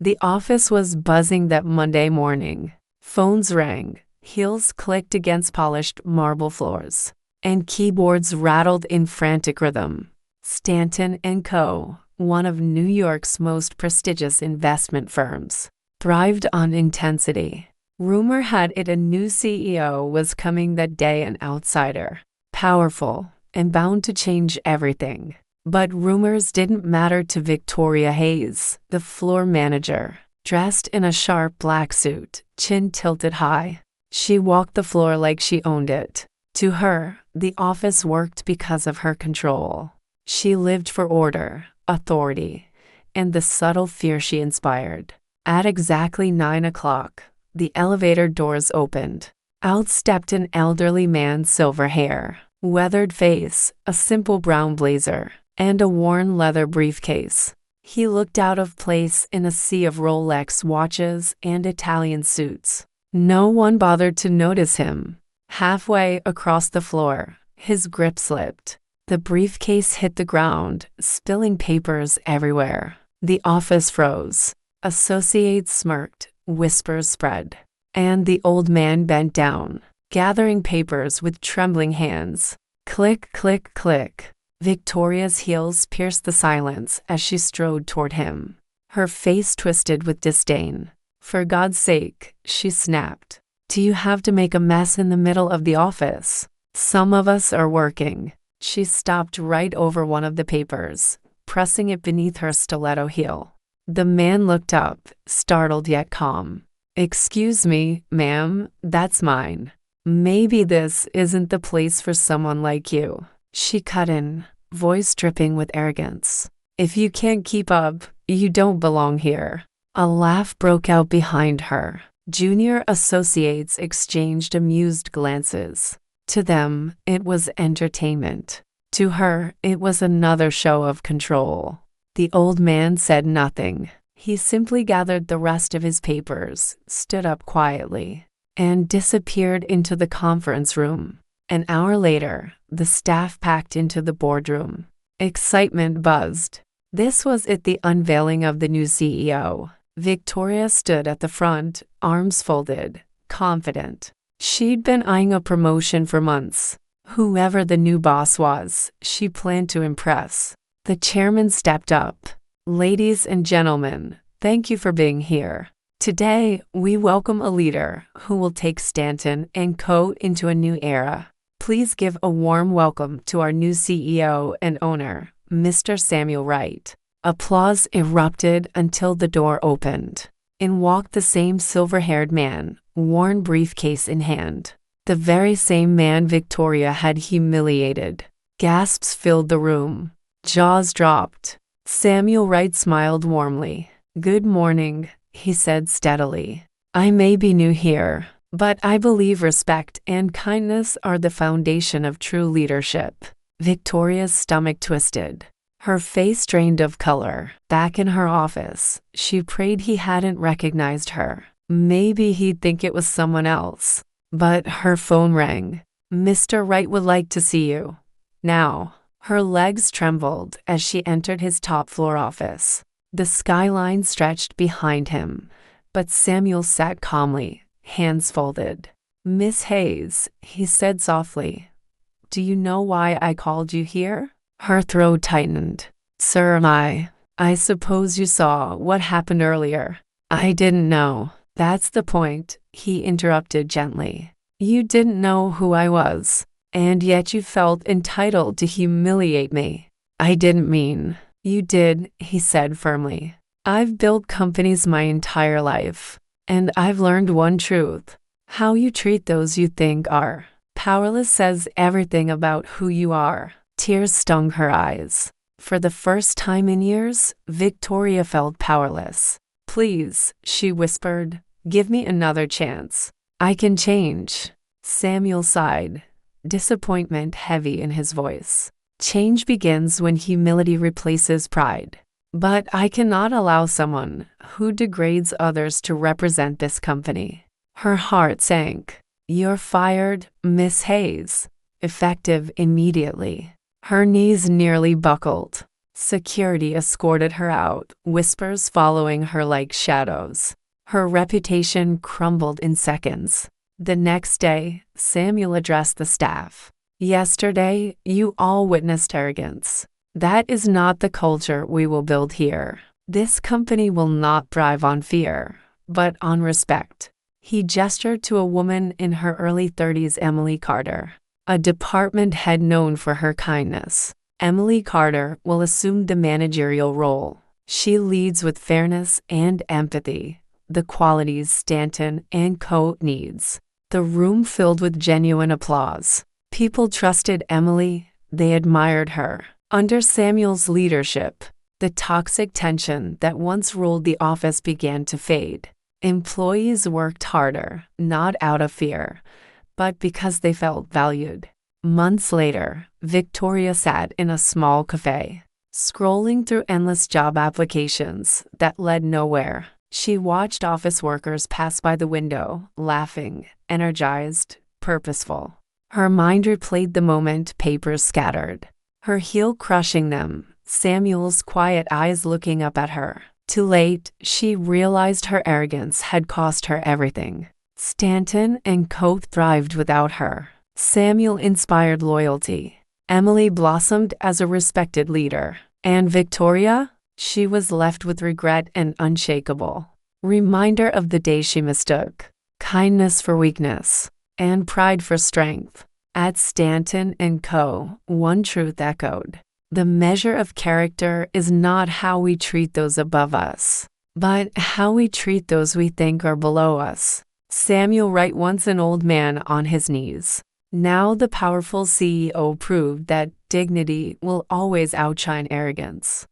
The office was buzzing that Monday morning. Phones rang, heels clicked against polished marble floors, and keyboards rattled in frantic rhythm. Stanton & Co., one of New York's most prestigious investment firms, thrived on intensity. Rumor had it a new CEO was coming that day, an outsider, powerful, and bound to change everything. But rumors didn't matter to Victoria Hayes, the floor manager, dressed in a sharp black suit, chin tilted high. She walked the floor like she owned it. To her, the office worked because of her control. She lived for order, authority, and the subtle fear she inspired. At exactly 9 o'clock, the elevator doors opened. Out stepped an elderly man, silver hair, weathered face, a simple brown blazer, and a worn leather briefcase. He looked out of place in a sea of Rolex watches and Italian suits. No one bothered to notice him. Halfway across the floor, his grip slipped. The briefcase hit the ground, spilling papers everywhere. The office froze. Associates smirked, whispers spread. And the old man bent down, gathering papers with trembling hands. Click, click, click. Victoria's heels pierced the silence as she strode toward him. Her face twisted with disdain. For God's sake, she snapped. Do you have to make a mess in the middle of the office? Some of us are working. She stopped right over one of the papers, pressing it beneath her stiletto heel. The man looked up, startled yet calm. Excuse me, ma'am, that's mine. Maybe this isn't the place for someone like you. She cut in, voice dripping with arrogance. If you can't keep up, you don't belong here. A laugh broke out behind her. Junior associates exchanged amused glances. To them, it was entertainment. To her, it was another show of control. The old man said nothing. He simply gathered the rest of his papers, stood up quietly, and disappeared into the conference room. An hour later, the staff packed into the boardroom. Excitement buzzed. This was it, the unveiling of the new CEO. Victoria stood at the front, arms folded, confident. She'd been eyeing a promotion for months. Whoever the new boss was, she planned to impress. The chairman stepped up. Ladies and gentlemen, thank you for being here. Today, we welcome a leader who will take Stanton & Co. into a new era. Please give a warm welcome to our new CEO and owner, Mr. Samuel Wright. Applause erupted until the door opened. In walked the same silver-haired man, worn briefcase in hand. The very same man Victoria had humiliated. Gasps filled the room. Jaws dropped. Samuel Wright smiled warmly. Good morning, he said steadily. I may be new here, but I believe respect and kindness are the foundation of true leadership. Victoria's stomach twisted. Her face drained of color. Back in her office, she prayed he hadn't recognized her. Maybe he'd think it was someone else. But her phone rang. Mr. Wright would like to see you. Now. Her legs trembled as she entered his top-floor office. The skyline stretched behind him, but Samuel sat calmly, hands folded. Miss Hayes, he said softly. Do you know why I called you here? Her throat tightened. Sir, I suppose you saw what happened earlier. I didn't know. That's the point, he interrupted gently. You didn't know who I was, and yet you felt entitled to humiliate me. I didn't mean. You did, he said firmly. I've built companies my entire life, and I've learned one truth. How you treat those you think are powerless says everything about who you are. Tears stung her eyes. For the first time in years, Victoria felt powerless. Please, she whispered, give me another chance. I can change. Samuel sighed, disappointment heavy in his voice. Change begins when humility replaces pride. But I cannot allow someone who degrades others to represent this company. Her heart sank. You're fired, Miss Hayes. Effective immediately. Her knees nearly buckled. Security escorted her out, whispers following her like shadows. Her reputation crumbled in seconds. The next day, Samuel addressed the staff. Yesterday, you all witnessed arrogance. That is not the culture we will build here. This company will not thrive on fear, but on respect. He gestured to a woman in her early 30s, Emily Carter, a department head known for her kindness. Emily Carter will assume the managerial role. She leads with fairness and empathy, the qualities Stanton and Co. needs. The room filled with genuine applause. People trusted Emily, they admired her. Under Samuel's leadership, the toxic tension that once ruled the office began to fade. Employees worked harder, not out of fear, but because they felt valued. Months later, Victoria sat in a small cafe, scrolling through endless job applications that led nowhere. She watched office workers pass by the window, laughing, energized, purposeful. Her mind replayed the moment papers scattered, her heel crushing them, Samuel's quiet eyes looking up at her. Too late, she realized her arrogance had cost her everything. Stanton and Co. thrived without her. Samuel inspired loyalty. Emily blossomed as a respected leader. And Victoria? She was left with regret and unshakable reminder of the day she mistook kindness for weakness and pride for strength. At Stanton and Co., one truth echoed. The measure of character is not how we treat those above us, but how we treat those we think are below us. Samuel Wright, once an old man on his knees, now the powerful CEO, proved that dignity will always outshine arrogance.